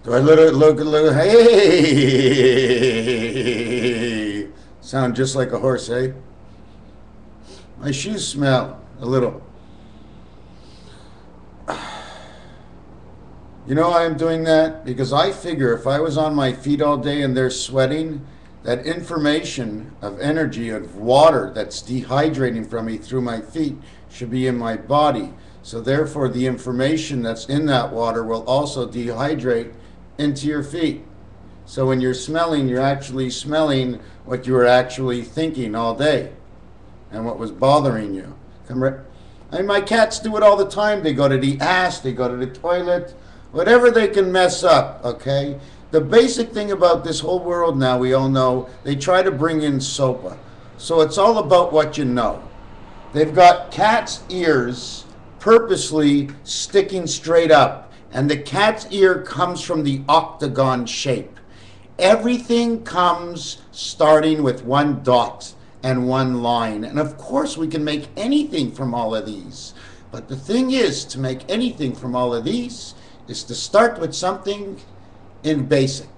Do I look, hey, sound just like a horse, eh? My shoes smell a little. You know why I'm doing that? Because I figure if I was on my feet all day and they're sweating, that information of energy, of water that's dehydrating from me through my feet should be in my body. So therefore the information that's in that water will also dehydrate into your feet. So when you're smelling, you're actually smelling what you were actually thinking all day and what was bothering you. Come right. I mean, my cats do it all the time. They go to the ass, they go to the toilet, whatever they can mess up, okay? The basic thing about this whole world now, we all know, they try to bring in SOPA. So it's all about what you know. They've got cat's ears purposely sticking straight up, and the cat's ear comes from the octagon shape. Everything comes starting with one dot and one line. And of course we can make anything from all of these. But the thing is, to make anything from all of these is to start with something in basic.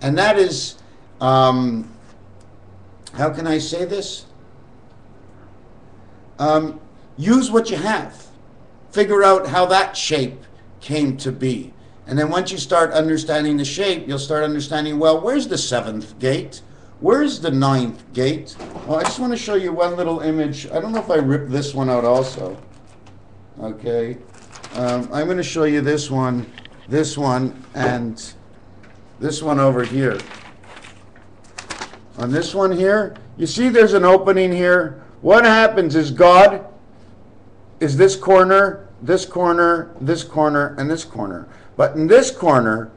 And that is, how can I say this? Use what you have. Figure out how that shape came to be. And then once you start understanding the shape, you'll start understanding, well, where's the seventh gate? Where's the ninth gate? Well, I just want to show you one little image. I don't know if I ripped this one out also. Okay. I'm going to show you this one, and this one over here. On this one here, you see there's an opening here. What happens is God is this corner, this corner, this corner, and this corner. But in this corner,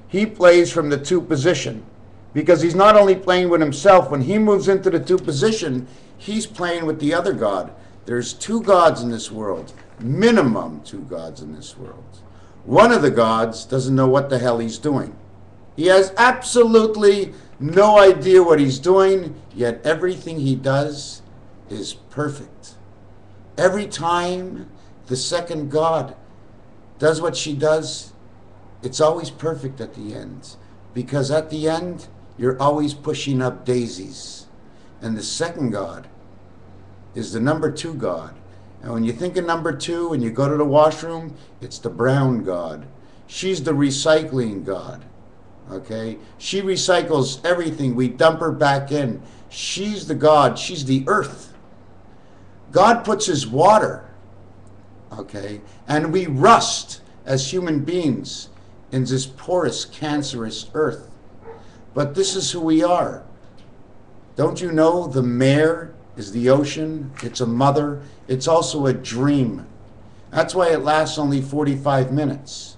he plays from the two position. Because he's not only playing with himself, when he moves into the two position, he's playing with the other God. There's two gods in this world. Minimum two gods in this world. One of the gods doesn't know what the hell he's doing. He has absolutely no idea what he's doing, yet everything he does is perfect. Every time the second God does what she does, it's always perfect at the end. Because at the end, you're always pushing up daisies. And the second God is the number two God. And when you think of number two and you go to the washroom, it's the brown God. She's the recycling God. Okay? She recycles everything. We dump her back in. She's the God. She's the earth. God puts his water. Okay? And we rust as human beings in this porous, cancerous earth. But this is who we are. Don't you know the mare is the ocean? It's a mother. It's also a dream. That's why it lasts only 45 minutes.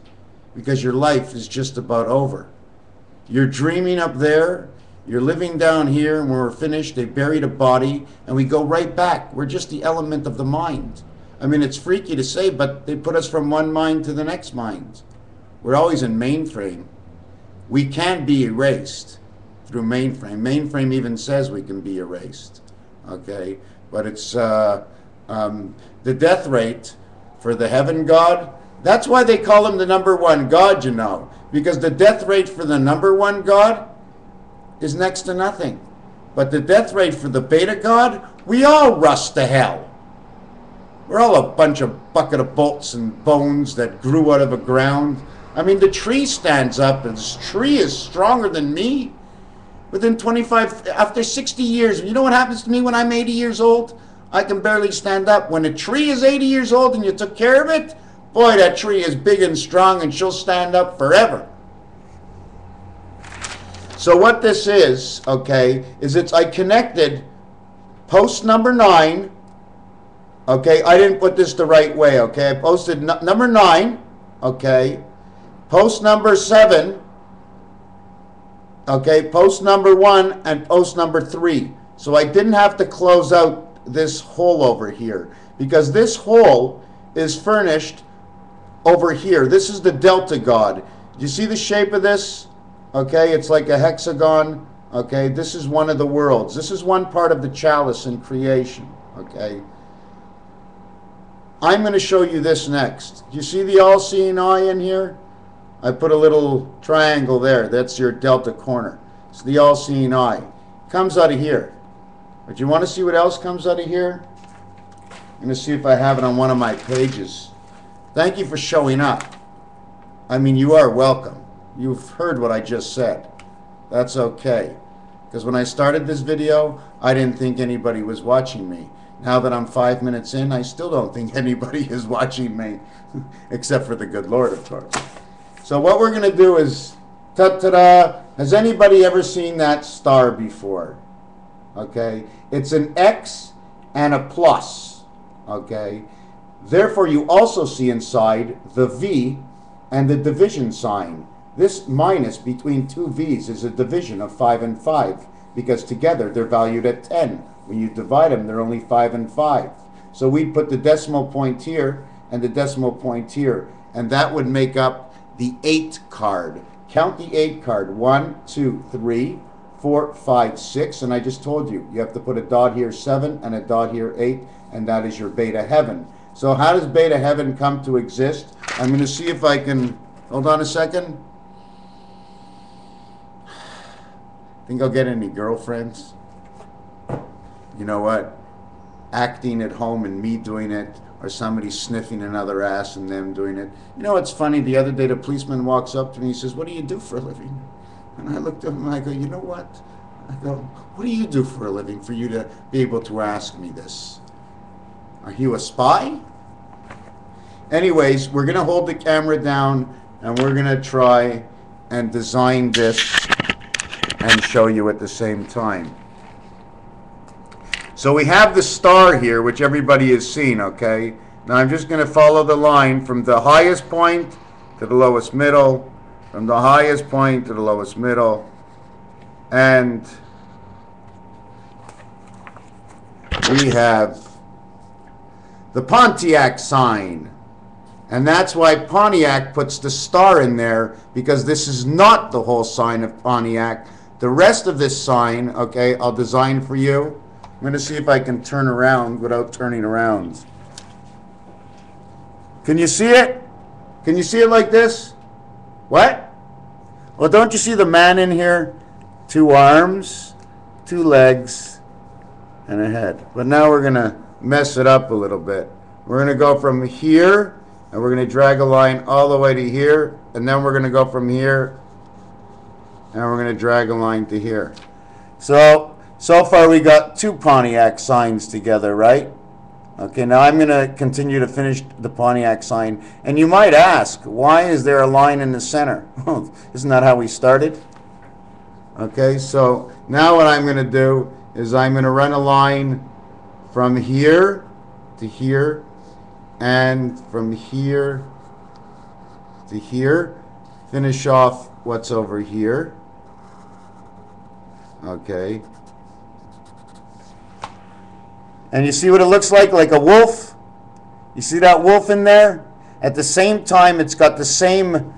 Because your life is just about over. You're dreaming up there. You're living down here. And when we're finished, they buried a body. And we go right back. We're just the element of the mind. I mean, it's freaky to say, but they put us from one mind to the next mind. We're always in mainframe. We can be erased through mainframe. Mainframe even says we can be erased. Okay? But it's the death rate for the heaven God. That's why they call him the number one God, you know. Because the death rate for the number one God is next to nothing. But the death rate for the beta God, we all rust to hell. We're all a bunch of bucket of bolts and bones that grew out of the ground. I mean, the tree stands up, and this tree is stronger than me. Within 25, after 60 years, you know what happens to me when I'm 80 years old? I can barely stand up. When a tree is 80 years old and you took care of it, boy, that tree is big and strong, and she'll stand up forever. So what this is, okay, is I connected post number 9. Okay, I didn't put this the right way, okay? I posted number 9, okay? Post number 7, okay, post number 1, and post number 3. So I didn't have to close out this hole over here, because this hole is furnished over here. This is the Delta God. You see the shape of this? Okay, it's like a hexagon. Okay, this is one of the worlds. This is one part of the chalice in creation. Okay. I'm going to show you this next. You see the all-seeing eye in here? I put a little triangle there. That's your delta corner. It's the all-seeing eye. Comes out of here. But you want to see what else comes out of here? I'm going to see if I have it on one of my pages. Thank you for showing up. I mean, you are welcome. You've heard what I just said. That's okay. Because when I started this video, I didn't think anybody was watching me. Now that I'm 5 minutes in, I still don't think anybody is watching me. Except for the good Lord, of course. So what we're going to do is, ta-ta-da, has anybody ever seen that star before? Okay? It's an X and a plus. Okay? Therefore, you also see inside the V and the division sign. This minus between two V's is a division of 5 and 5 because together they're valued at 10. When you divide them, they're only 5 and 5. So we'd put the decimal point here and the decimal point here, and that would make up the 8 card. Count the 8 card. 1, 2, 3, 4, 5, 6, and I just told you, you have to put a dot here 7 and a dot here 8, and that is your beta heaven. So how does beta heaven come to exist? I'm going to see if I can, hold on a second. Think I'll get any girlfriends? You know what? Acting at home and me doing it, or somebody sniffing another ass and them doing it. You know what's funny? The other day the policeman walks up to me and he says, "What do you do for a living?" And I looked at him and I go, "You know what?" I go, "What do you do for a living for you to be able to ask me this? Are you a spy?" Anyways, we're going to hold the camera down and we're going to try and design this and show you at the same time. So we have the star here, which everybody has seen, okay? Now I'm just going to follow the line from the highest point to the lowest middle, from the highest point to the lowest middle, and we have the Pontiac sign. And that's why Pontiac puts the star in there, because this is not the whole sign of Pontiac. The rest of this sign, okay, I'll design for you. I'm going to see if I can turn around without turning around. Can you see it? Can you see it like this? What? Well, don't you see the man in here? 2 arms, 2 legs, and a head. But now we're going to mess it up a little bit. We're going to go from here, and we're going to drag a line all the way to here, and then we're going to go from here, and we're going to drag a line to here. So far we got 2 Pontiac signs together, right? Okay, now I'm going to continue to finish the Pontiac sign. And you might ask, why is there a line in the center? Isn't that how we started? Okay, so now what I'm going to do is I'm going to run a line from here to here, and from here to here. Finish off what's over here. Okay. And you see what it looks like a wolf? You see that wolf in there? At the same time, it's got the same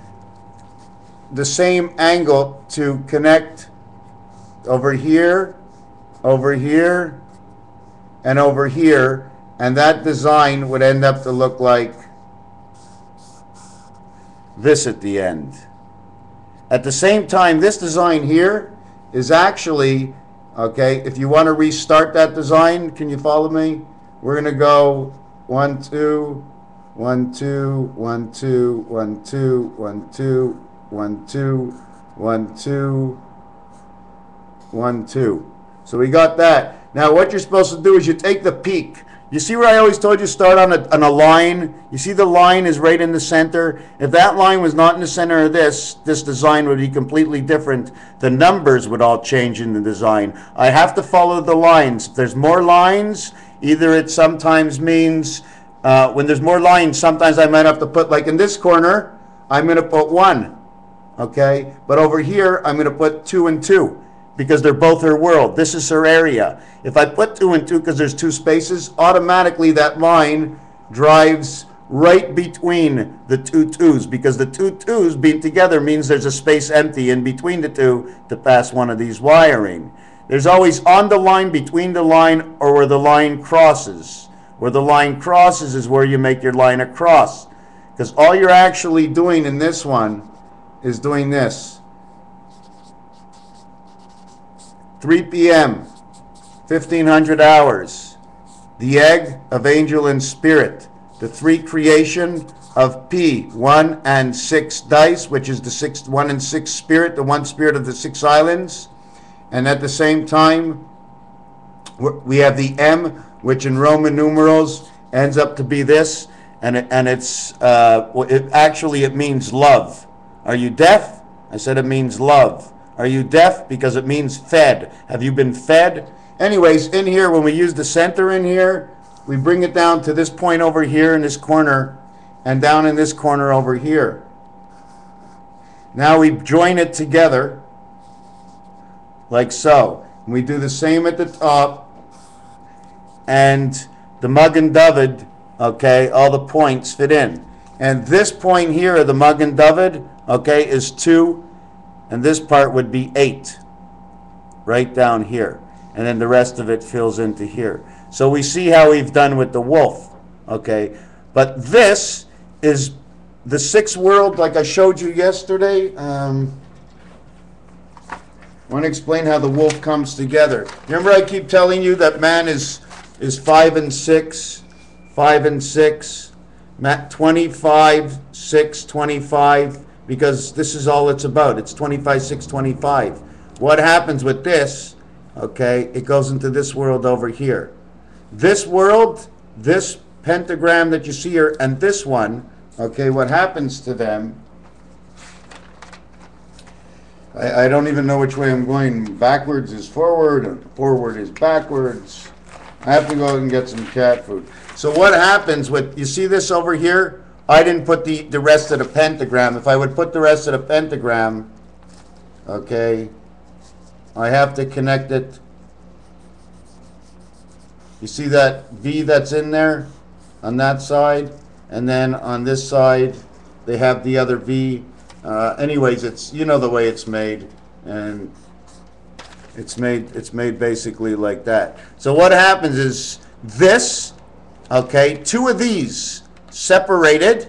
angle to connect over here, and over here. And that design would end up to look like this at the end. At the same time, this design here is actually, okay, if you want to restart that design, can you follow me? We're going to go 1, 2, 1, 2, 1, 2, 1, 2, 1, 2, 1, 2, 1, 2, 1, 2. So we got that. Now what you're supposed to do is you take the peak. You see where I always told you start on a line? You see the line is right in the center? If that line was not in the center of this design would be completely different. The numbers would all change in the design. I have to follow the lines. If there's more lines, either it sometimes means, when there's more lines, sometimes I might have to put, like in this corner, I'm going to put 1. Okay? But over here, I'm going to put 2 and 2. Because they're both her world. This is her area. If I put 2 and 2 because there's 2 spaces, automatically that line drives right between the 2 2's, because the 2 2's being together means there's a space empty in between the 2 to pass one of these wiring. There's always on the line, between the line, or where the line crosses. Where the line crosses is where you make your line across. Because all you're actually doing in this one is doing this. 3 p.m., 1500 hours. The egg of angel and spirit. The 3 creation of P, 1 and 6 dice, which is the 6, 1 and 6 spirit, the 1 spirit of the 6 islands. And at the same time, we have the M, which in Roman numerals ends up to be this, and it's actually it means love. Are you deaf? I said it means love. Are you deaf? Because it means fed. Have you been fed? Anyways, in here, when we use the center in here, we bring it down to this point over here in this corner, and down in this corner over here. Now we join it together, like so. And we do the same at the top, and the Magen David, okay, all the points fit in. And this point here, the Magen David, okay, is 2, and this part would be 8, right down here. And then the rest of it fills into here. So we see how we've done with the wolf, okay? But this is the 6th world, like I showed you yesterday. I want to explain how the wolf comes together. Remember I keep telling you that man is 5 and 6, 5 and 6, 25, 6, 25, because this is all it's about. It's 25, 6, 25. What happens with this, okay, it goes into this world over here. This world, this pentagram that you see here, and this one, okay, what happens to them, I don't even know which way I'm going. Backwards is forward, and forward is backwards. I have to go out and get some cat food. So what happens with, you see this over here? I didn't put the rest of the pentagram. If I would put the rest of the pentagram, okay, I have to connect it. You see that V that's in there on that side? And then on this side, they have the other V. Anyways, it's, you know the way it's made, and it's made basically like that. So what happens is this, okay, 2 of these separated,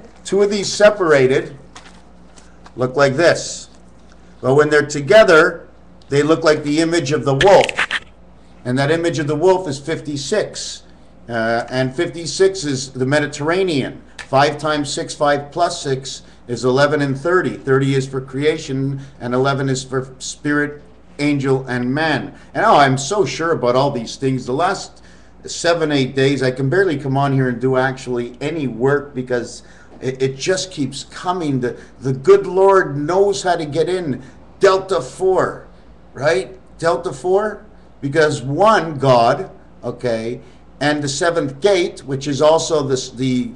look like this. But when they're together, they look like the image of the wolf. And that image of the wolf is 56. And 56 is the Mediterranean. 5 times 6, 5 plus 6 is 11 and 30. 30 is for creation, and 11 is for spirit, angel, and man. And oh, I'm so sure about all these things. The last 7, 8 days, I can barely come on here and do actually any work because it just keeps coming. The good Lord knows how to get in. Delta 4, right? Delta 4, because 1, God, okay, and the 7th gate, which is also the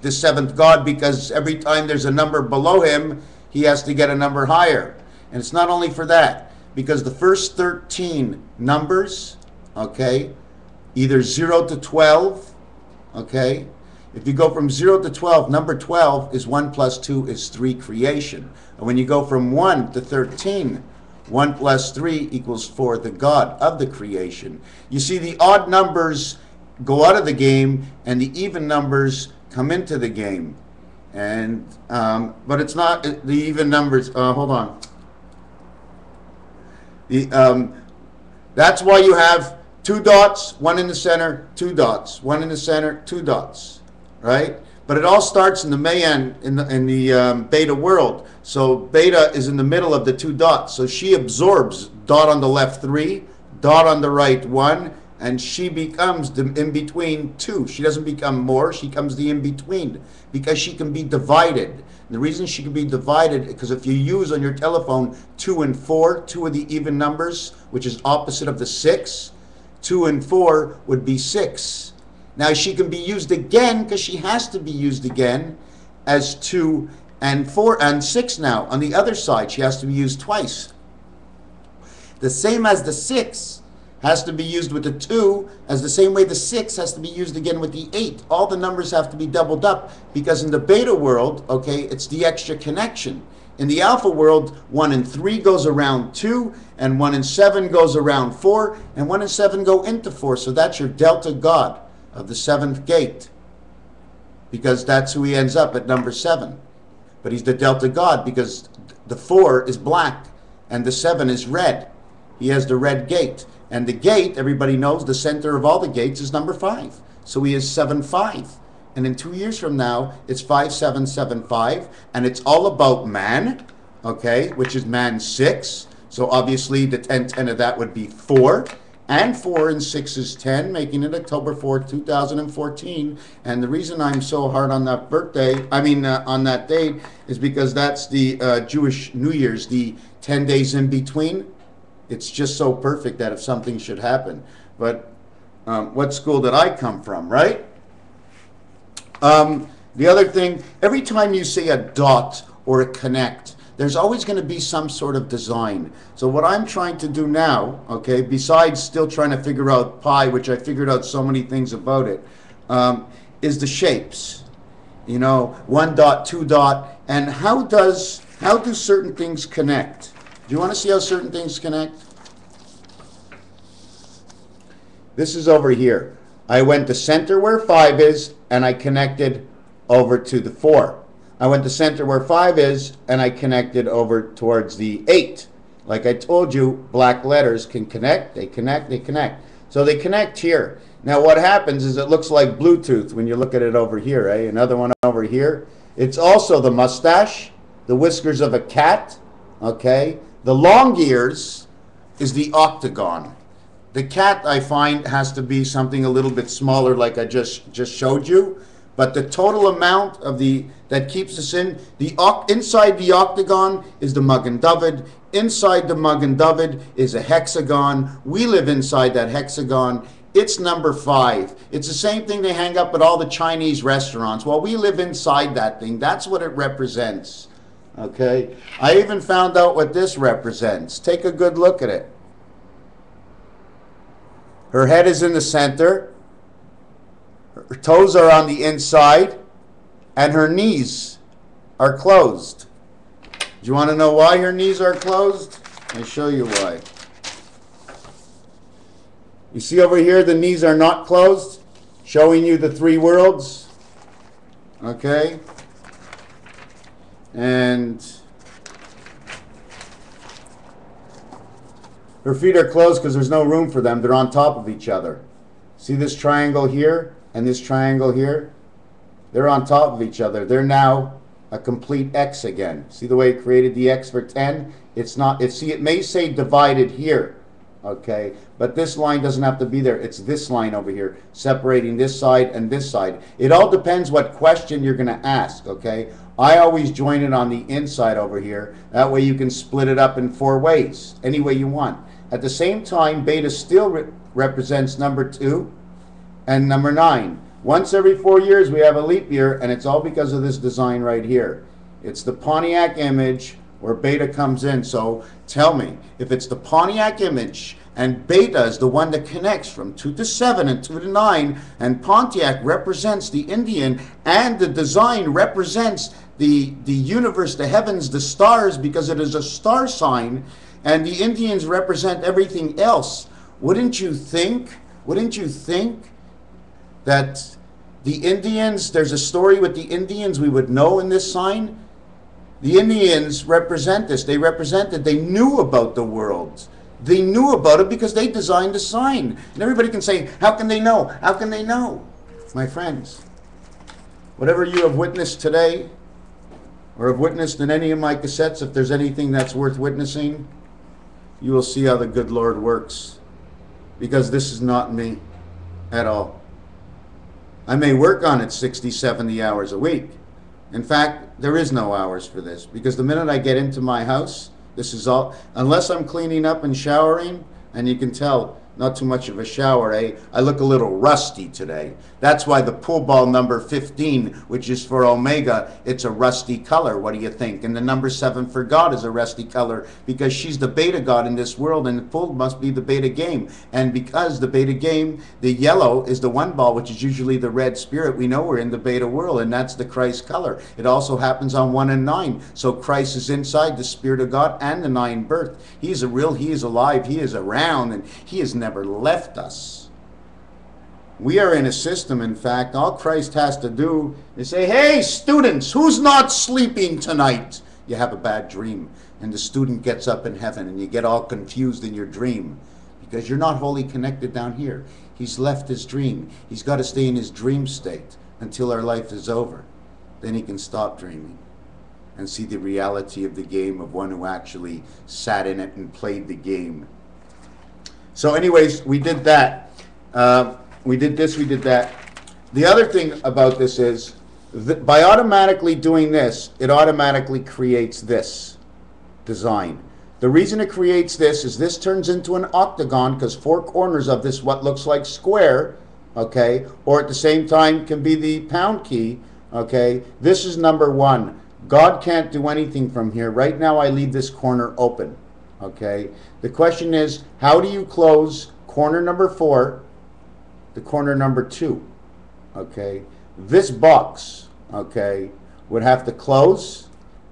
7th God, because every time there's a number below him, he has to get a number higher. And it's not only for that, because the first 13 numbers, okay, either 0 to 12, okay, if you go from 0 to 12, number 12 is 1 plus 2 is 3 creation. And when you go from 1 to 13, 1 plus 3 equals 4, the God of the creation. You see, the odd numbers go out of the game, and the even numbers come into the game. And but it's not the even numbers. Hold on. That's why you have 2 dots, 1 in the center, 2 dots, 1 in the center, 2 dots, right? But it all starts in the Mayan, in the beta world. So beta is in the middle of the 2 dots. So she absorbs dot on the left 3, dot on the right 1, and she becomes the in-between 2. She doesn't become more, she becomes the in-between, because she can be divided. The reason she can be divided, because if you use on your telephone 2 and 4, 2 of the even numbers, which is opposite of the 6, 2 and 4 would be 6. Now she can be used again, because she has to be used again, as 2 and 4 and 6 now. On the other side, she has to be used twice. The same as the 6 has to be used with the 2, as the same way the 6 has to be used again with the 8. All the numbers have to be doubled up, because in the beta world, okay, it's the extra connection. In the alpha world, 1 and 3 goes around 2, and 1 and 7 goes around 4, and 1 and 7 go into 4. So that's your delta God of the 7th gate, because that's who he ends up at number 7. But he's the delta God, because the 4 is black, and the 7 is red. He has the red gate. And the gate, everybody knows, the center of all the gates is number 5. So he is 7-5. And in 2 years from now, it's 5775. And it's all about man, okay, which is man 6. So obviously the 10 of that would be 4. And 4 and 6 is 10, making it October 4th, 2014. And the reason I'm so hard on that on that date, is because that's the Jewish New Year's, the 10 days in between. It's just so perfect that if something should happen. But what school did I come from, right? The other thing, every time you say a dot or a connect, there's always going to be some sort of design. So what I'm trying to do now, okay, besides still trying to figure out pi, which I figured out so many things about it, is the shapes. You know, 1 dot, 2 dot, and how do certain things connect? Do you want to see how certain things connect? This is over here. I went to center where 5 is, and I connected over to the 4. I went to center where 5 is, and I connected over towards the 8. Like I told you, black letters can connect, they connect, they connect. So they connect here. Now what happens is it looks like Bluetooth when you look at it over here, eh? Another one over here. It's also the mustache, the whiskers of a cat, okay? The long ears is the octagon. The cat, I find, has to be something a little bit smaller like I just showed you. But the total amount of that keeps us inside the octagon is the Magen David. Inside the Magen David is a hexagon. We live inside that hexagon. It's number 5. It's the same thing they hang up at all the Chinese restaurants. Well, we live inside that thing. That's what it represents. Okay? I even found out what this represents. Take a good look at it. Her head is in the center. Her toes are on the inside, and her knees are closed. Do you want to know why her knees are closed? I'll show you why. You see over here, the knees are not closed, showing you the 3 worlds. Okay? And her feet are closed because there's no room for them. They're on top of each other. See this triangle here? And this triangle here, they're on top of each other. They're now a complete X again. See the way it created the X for 10? It's not, see, it may say divided here, okay? But this line doesn't have to be there. It's this line over here, separating this side and this side. It all depends what question you're going to ask, okay? I always join it on the inside over here. That way you can split it up in 4 ways, any way you want. At the same time, beta still represents number 2. And number 9. Once every 4 years we have a leap year, and it's all because of this design right here. It's the Pontiac image where beta comes in. So tell me, if it's the Pontiac image and beta is the one that connects from 2 to 7 and 2 to 9, and Pontiac represents the Indian, and the design represents the universe, the heavens, the stars, because it is a star sign, and the Indians represent everything else, wouldn't you think that the Indians, there's a story with the Indians we would know in this sign? The Indians represent this. They represented, they knew about the world. They knew about it because they designed the sign. And everybody can say, how can they know? How can they know? My friends, whatever you have witnessed today, or have witnessed in any of my cassettes, if there's anything that's worth witnessing, you will see how the good Lord works. Because this is not me at all. I may work on it 60, 70 hours a week. In fact, there is no hours for this, because the minute I get into my house, this is all, unless I'm cleaning up and showering, and you can tell, not too much of a shower, eh? I look a little rusty today. That's why the pool ball number 15, which is for Omega, it's a rusty color. What do you think? And the number 7 for God is a rusty color, because she's the beta God in this world, and the pool must be the beta game. And because the beta game, the yellow is the 1 ball, which is usually the red spirit, we know we're in the beta world, and that's the Christ color. It also happens on 1 and 9. So Christ is inside the Spirit of God and the 9 birth. He is real, he is alive, he is around, and he has never left us. We are in a system, in fact, all Christ has to do is say, hey, students, who's not sleeping tonight? you have a bad dream, and the student gets up in heaven, and you get all confused in your dream because you're not wholly connected down here. He's left his dream. He's got to stay in his dream state until our life is over. Then he can stop dreaming and see the reality of the game of one who actually sat in it and played the game. So anyways, we did that. We did this, we did that. The other thing about this is that by automatically doing this, it automatically creates this design. The reason it creates this is this turns into an octagon because 4 corners of this what looks like square, okay, or at the same time can be the pound key, okay. This is number 1. God can't do anything from here. Right now I leave this corner open, okay. The question is, how do you close corner number 4 to corner number 2, okay. This box, okay, would have to close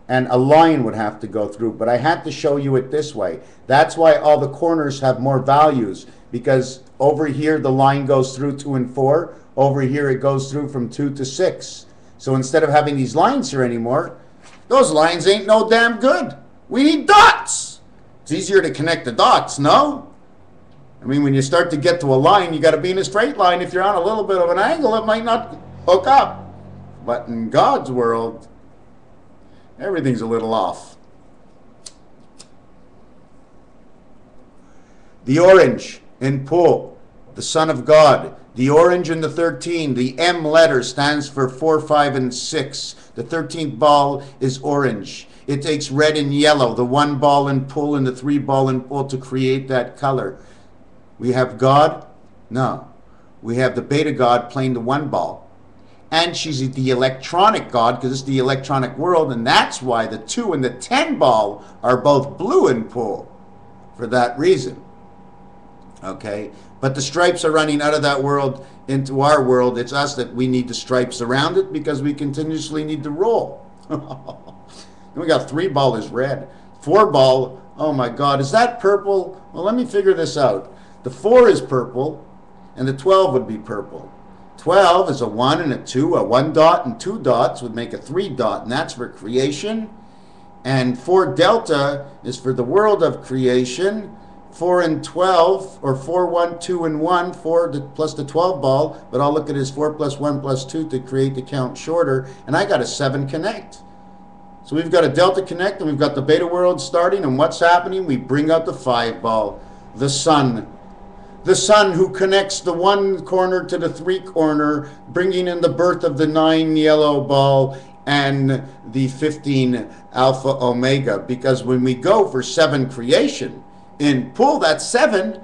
and a line would have to go through, but I had to show you it this way. That's why all the corners have more values, because over here the line goes through 2 and 4, over here it goes through from 2 to 6. So instead of having these lines here anymore, those lines ain't no damn good. We need dots. It's easier to connect the dots, no? I mean, when you start to get to a line, you got to be in a straight line. If you're on a little bit of an angle, it might not hook up. But in God's world, everything's a little off. The orange in Pool, the Son of God. The orange in the 13, the M letter stands for 4, 5, and 6. The 13th ball is orange. It takes red and yellow, the 1 ball in Pool and the 3 ball in Pool to create that color. We have God? No. We have the beta God playing the 1 ball. And she's the electronic God because it's the electronic world, and that's why the 2 and the 10 ball are both blue in Pool for that reason. Okay? But the stripes are running out of that world into our world. It's us that we need the stripes around it because we continuously need to roll. Then we got 3 ball is red. 4 ball, oh my God, is that purple? Well, let me figure this out. The 4 is purple, and the 12 would be purple. 12 is a 1 and a 2. A 1 dot and 2 dots would make a 3 dot, and that's for creation. And 4 delta is for the world of creation. 4 and 12, or 4, 1, 2, and 1, 4 plus the 12 ball, but I'll look at it as 4 plus 1 plus 2 to create the count shorter, and I got a 7 connect. So we've got a delta connect, and we've got the beta world starting, and what's happening? We bring out the 5 ball, the sun. The sun who connects the 1 corner to the 3 corner, bringing in the birth of the 9 yellow ball and the 15 alpha omega, because when we go for 7 creation, in Pool, that 7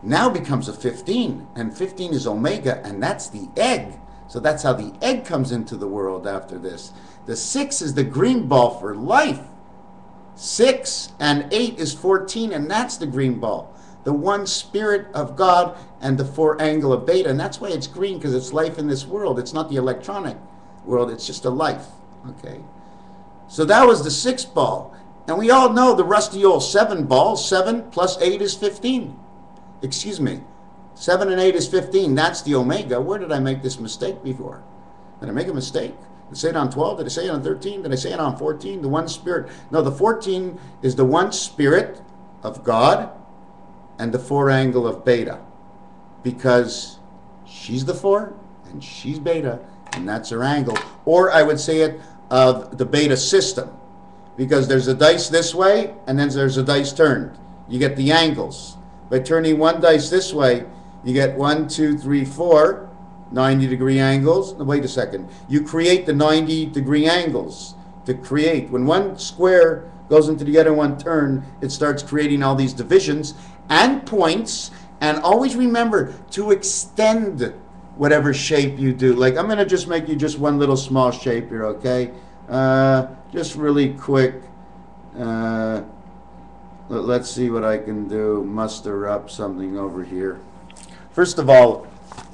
now becomes a 15, and 15 is omega, and that's the egg. So that's how the egg comes into the world after this. The 6 is the green ball for life. 6 and 8 is 14, and that's the green ball. The 1 spirit of God and the 4 angle of beta, and that's why it's green, because it's life in this world. It's not the electronic world, it's just a life. Okay, so that was the 6 ball. And we all know the rusty old 7 ball. 7 plus 8 is 15. Excuse me. 7 and 8 is 15. That's the omega. Where did I make this mistake before? Did I make a mistake? Did I say it on 12? Did I say it on 13? Did I say it on 14? The 1 spirit. No, the 14 is the 1 spirit of God and the 4 angle of beta. Because she's the 4 and she's beta, and that's her angle. Or I would say it of the beta system. Because there's a dice this way, and then there's a dice turned. You get the angles. By turning 1 dice this way, you get 1, 2, 3, 4, 90-degree angles. No, wait a second. You create the 90-degree angles to create. When 1 square goes into the other 1 turn, it starts creating all these divisions and points. And always remember to extend whatever shape you do. Like, I'm going to just make you just 1 little small shape here, okay? Just really quick, let's see what I can do. Muster up something over here. First of all,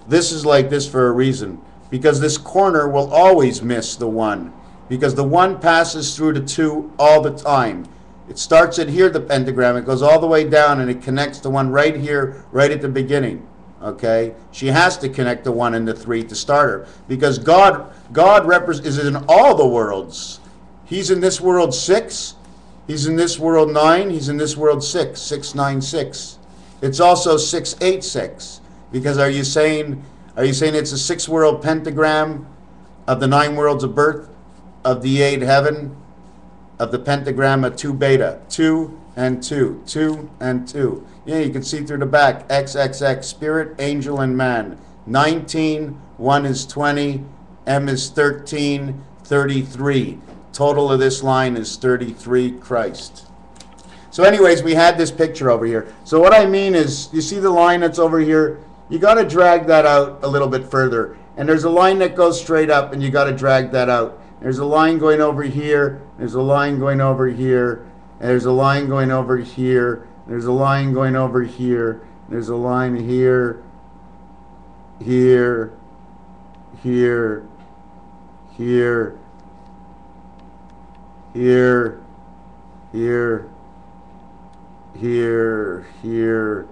this is like this for a reason, because this corner will always miss the 1, because the 1 passes through the 2 all the time. It starts at here, the pentagram, it goes all the way down, and it connects the 1 right here, right at the beginning. Okay, she has to connect the 1 and the 3 to start her, because God is in all the worlds. He's in this world 6. He's in this world 9. He's in this world 6. 696. It's also 686. Because are you saying it's a 6-world pentagram of the 9 worlds of birth, of the 8 heaven, of the pentagram of 2 beta, 2 and 2, 2 and 2. Yeah, you can see through the back, XXX, spirit, angel, and man. 19, 1 is 20, M is 13, 33. Total of this line is 33, Christ. So anyways, we had this picture over here. So what I mean is, you see the line that's over here? You got to drag that out a little bit further. And there's a line that goes straight up, and you got to drag that out. There's a line going over here. There's a line going over here. And there's a line going over here. There's a line going over here. There's a line here, here, here, here, here, here, here, here,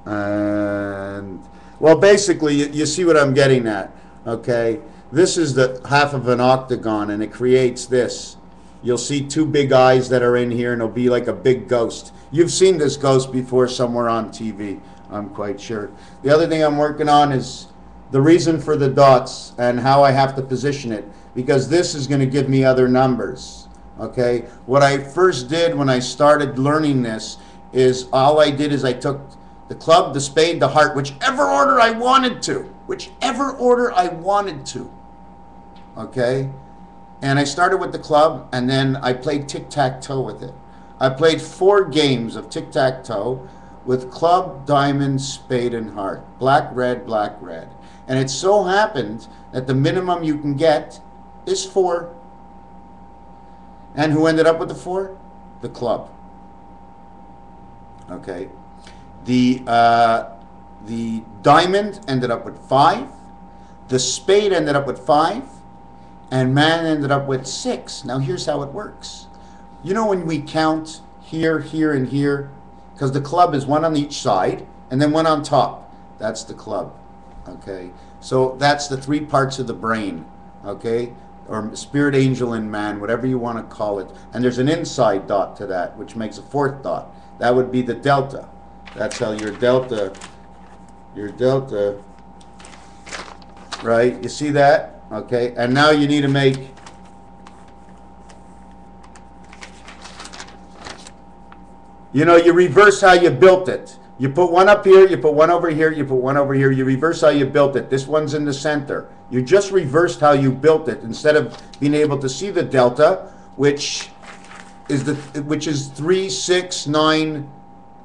and well, basically you see what I'm getting at. Okay, this is the half of an octagon, and it creates this. You'll see 2 big eyes that are in here, and it'll be like a big ghost. You've seen this ghost before somewhere on TV, I'm quite sure. The other thing I'm working on is the reason for the dots and how I have to position it, because this is going to give me other numbers. Okay, what I first did when I started learning this is all I did is I took the club, the spade, the heart, whichever order I wanted to. Whichever order I wanted to. Okay? And I started with the club, and then I played tic-tac-toe with it. I played 4 games of tic-tac-toe with club, diamond, spade, and heart. Black, red, black, red. And it so happened that the minimum you can get is 4. And who ended up with the 4? The club. Okay? The diamond ended up with 5. The spade ended up with 5. And man ended up with 6. Now here's how it works. You know when we count here, here, and here? Because the club is 1 on each side, and then 1 on top. That's the club. Okay? So that's the 3 parts of the brain. Okay? Or spirit, angel, and man, whatever you want to call it. And there's an inside dot to that, which makes a 4th dot. That would be the delta. That's how your delta, right? You see that? Okay, and now you need to make, you know, you reverse how you built it. You put 1 up here, you put 1 over here, you put 1 over here, you reverse how you built it. This one's in the center. You just reversed how you built it instead of being able to see the delta, which is 3, 6, 9,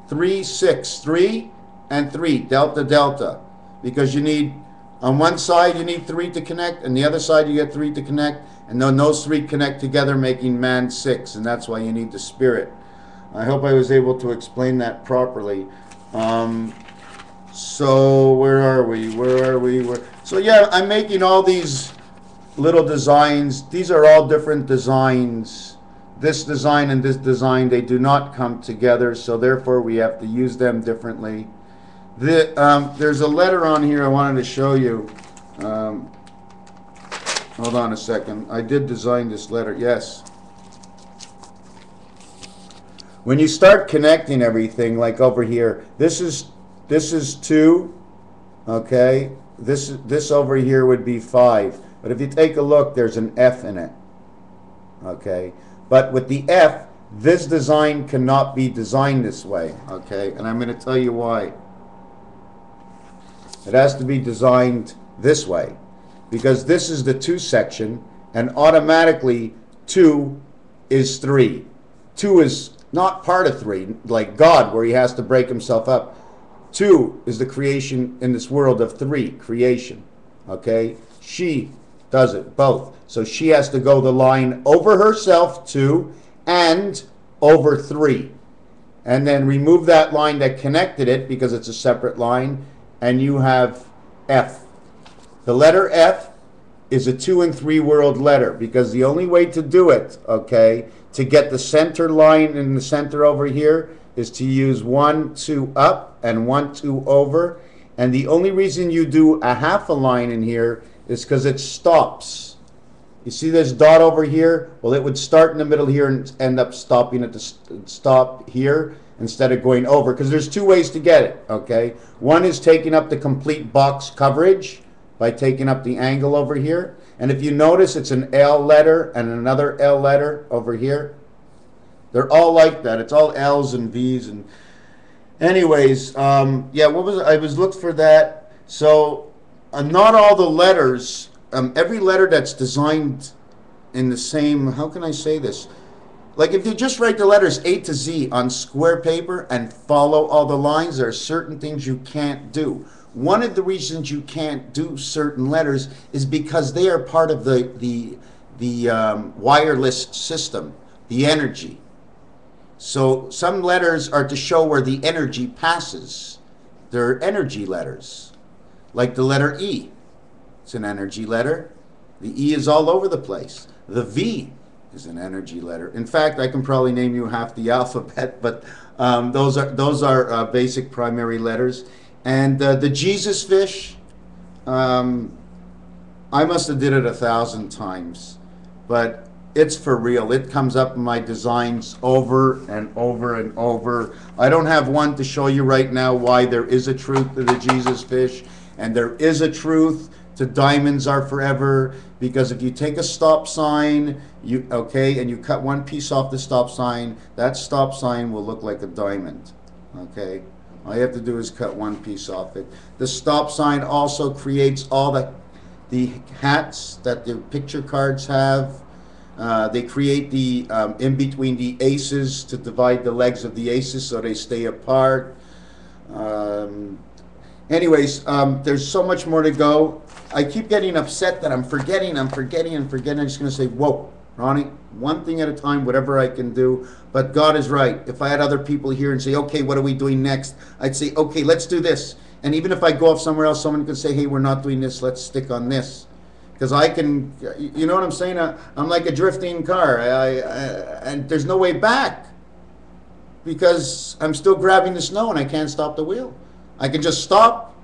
3, 6, 3, and 3, delta, delta. Because you need, on one side you need 3 to connect, and the other side you get 3 to connect, and then those 3 connect together making man 6, and that's why you need the spirit. I hope I was able to explain that properly. So where are we? So yeah, I'm making all these little designs. These are all different designs. This design and this design, they do not come together, so therefore we have to use them differently. There's a letter on here I wanted to show you. Hold on a second. I did design this letter, yes. When you start connecting everything, like over here, this is 2, okay? This over here would be 5. But if you take a look, there's an F in it, okay? But with the F, this design cannot be designed this way, okay? And I'm going to tell you why. It has to be designed this way, because this is the 2 section, and automatically 2 is 3. 2 is not part of 3, like God, where he has to break himself up. 2 is the creation in this world of 3, creation, okay? She does it, both. So she has to go the line over herself, 2, and over 3. And then remove that line that connected it, because it's a separate line, and you have F. The letter F is a 2 and 3 world letter, because the only way to do it, okay, to get the center line in the center over here is to use 1, 2 up and 1, 2 over. And the only reason you do a half a line in here is because it stops. You see this dot over here? Well, it would start in the middle here and end up stopping at the stop here instead of going over, because there's two ways to get it, okay? One is taking up the complete box coverage by taking up the angle over here. And if you notice, it's an L letter and another L letter over here. They're all like that. It's all L's and V's. And anyways, yeah, what was I was looked for that. So not all the letters, every letter that's designed in the same, how can I say this? Like if you just write the letters A to Z on square paper and follow all the lines, there are certain things you can't do. One of the reasons you can't do certain letters is because they are part of the wireless system, the energy. So some letters are to show where the energy passes. They're energy letters, like the letter E. It's an energy letter. The E is all over the place. The V is an energy letter. In fact, I can probably name you half the alphabet, but those are basic primary letters. And the Jesus fish, I must have did it 1,000 times, but it's for real. It comes up in my designs over and over and over. I don't have one to show you right now why there is a truth to the Jesus fish, and there is a truth to diamonds are forever, because if you take a stop sign, and you cut one piece off the stop sign, that stop sign will look like a diamond, okay? All you have to do is cut one piece off it. The stop sign also creates all the hats that the picture cards have. They create the in between the aces to divide the legs of the aces so they stay apart. Anyways, there's so much more to go. I keep getting upset that I'm forgetting. I'm just going to say, whoa, Ronnie, one thing at a time, whatever I can do. But God is right. If I had other people here and say, okay, what are we doing next? I'd say, okay, let's do this. And even if I go off somewhere else, someone could say, hey, we're not doing this. Let's stick on this. Because I can, you know what I'm saying? I'm like a drifting car. And there's no way back. Because I'm still grabbing the snow and I can't stop the wheel. I can just stop.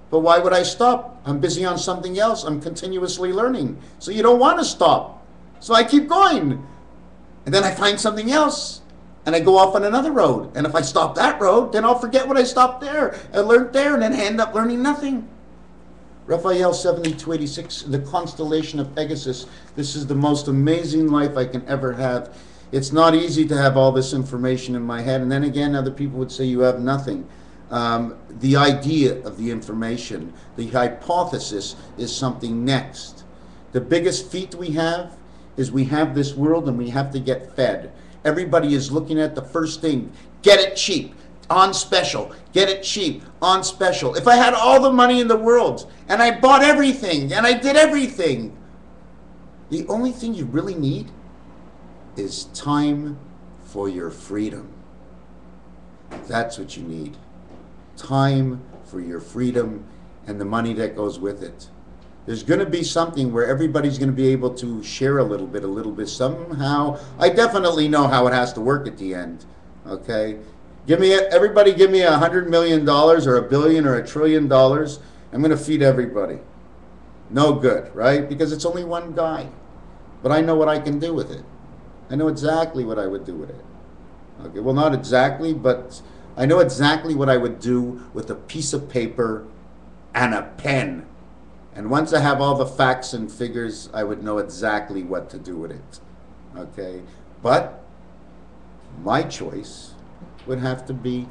But why would I stop? I'm busy on something else. I'm continuously learning. So you don't want to stop. So I keep going. And then I find something else. And I go off on another road. And if I stop that road, then I'll forget what I stopped there. I learned there and then I end up learning nothing. Raphael 7286, the constellation of Pegasus. This is the most amazing life I can ever have. It's not easy to have all this information in my head. And then again, other people would say you have nothing. The idea of the information, the hypothesis is something next. The biggest feat we have is we have this world and we have to get fed. Everybody is looking at the first thing. Get it cheap, on special. Get it cheap, on special. If I had all the money in the world and I bought everything and I did everything, the only thing you really need is time for your freedom. That's what you need. Time for your freedom and the money that goes with it. There's going to be something where everybody's going to be able to share a little bit somehow. I definitely know how it has to work at the end. Okay, everybody give me $100 million or $1 billion or $1 trillion. I'm going to feed everybody. No good, right? Because it's only one guy. But I know what I can do with it. I know exactly what I would do with it. Okay, well, not exactly, but I know exactly what I would do with a piece of paper and a pen. And once I have all the facts and figures, I would know exactly what to do with it. Okay? But my choice would have to be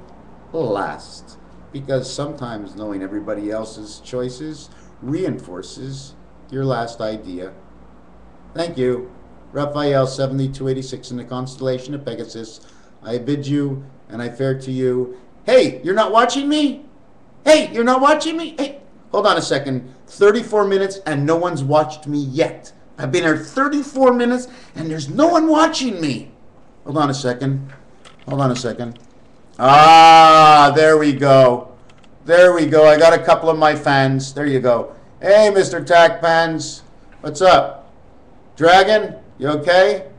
last. Because sometimes knowing everybody else's choices reinforces your last idea. Thank you. Raphael 7286 in the constellation of Pegasus. I bid you and I fare to you. Hey, you're not watching me? Hey, you're not watching me? Hey, hold on a second. 34 minutes and no one's watched me yet. I've been here 34 minutes and there's no one watching me. Hold on a second. Hold on a second. Ah, there we go. There we go. I got a couple of my fans. There you go. Hey, MrTacpans. What's up? Dragon, you okay?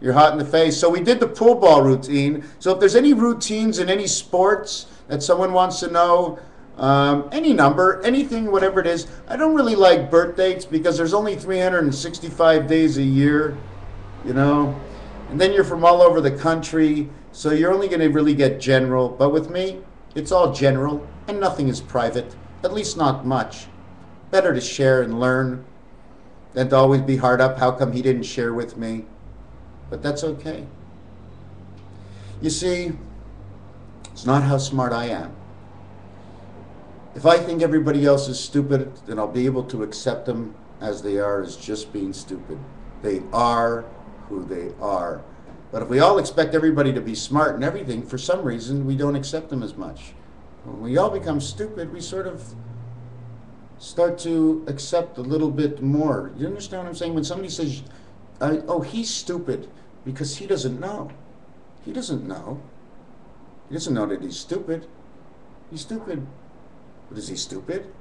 You're hot in the face. So we did the pool ball routine. So if there's any routines in any sports that someone wants to know, Any number, anything, whatever it is. I don't really like birth dates because there's only 365 days a year, you know. And then you're from all over the country, so you're only going to really get general. But with me, it's all general and nothing is private, at least not much. Better to share and learn than to always be hard up. How come he didn't share with me? But that's okay. You see, it's not how smart I am. If I think everybody else is stupid, then I'll be able to accept them as they are, as just being stupid. They are who they are. But if we all expect everybody to be smart and everything, for some reason we don't accept them as much. When we all become stupid, we sort of start to accept a little bit more. You understand what I'm saying? When somebody says, oh, he's stupid because he doesn't know. He doesn't know. He doesn't know that he's stupid. He's stupid. But is he stupid?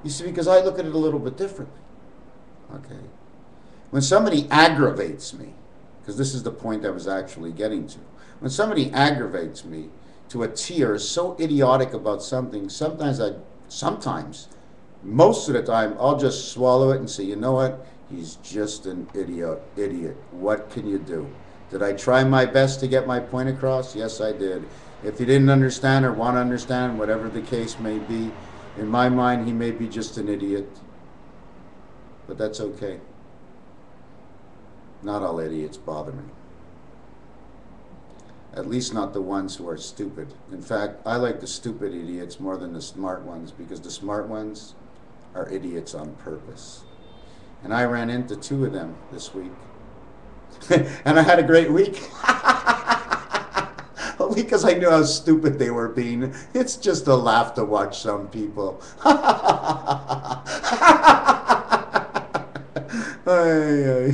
You see, because I look at it a little bit differently. Okay. When somebody aggravates me, because this is the point I was actually getting to. When somebody aggravates me to a T or is so idiotic about something, sometimes, most of the time, I'll just swallow it and say, you know what? He's just an idiot. What can you do? Did I try my best to get my point across? Yes, I did. If he didn't understand or want to understand, whatever the case may be, in my mind, he may be just an idiot. But that's okay. Not all idiots bother me. At least not the ones who are stupid. In fact, I like the stupid idiots more than the smart ones, because the smart ones are idiots on purpose. And I ran into 2 of them this week. And I had a great week. Only because I knew how stupid they were being. It's just a laugh to watch some people. Ay, ay.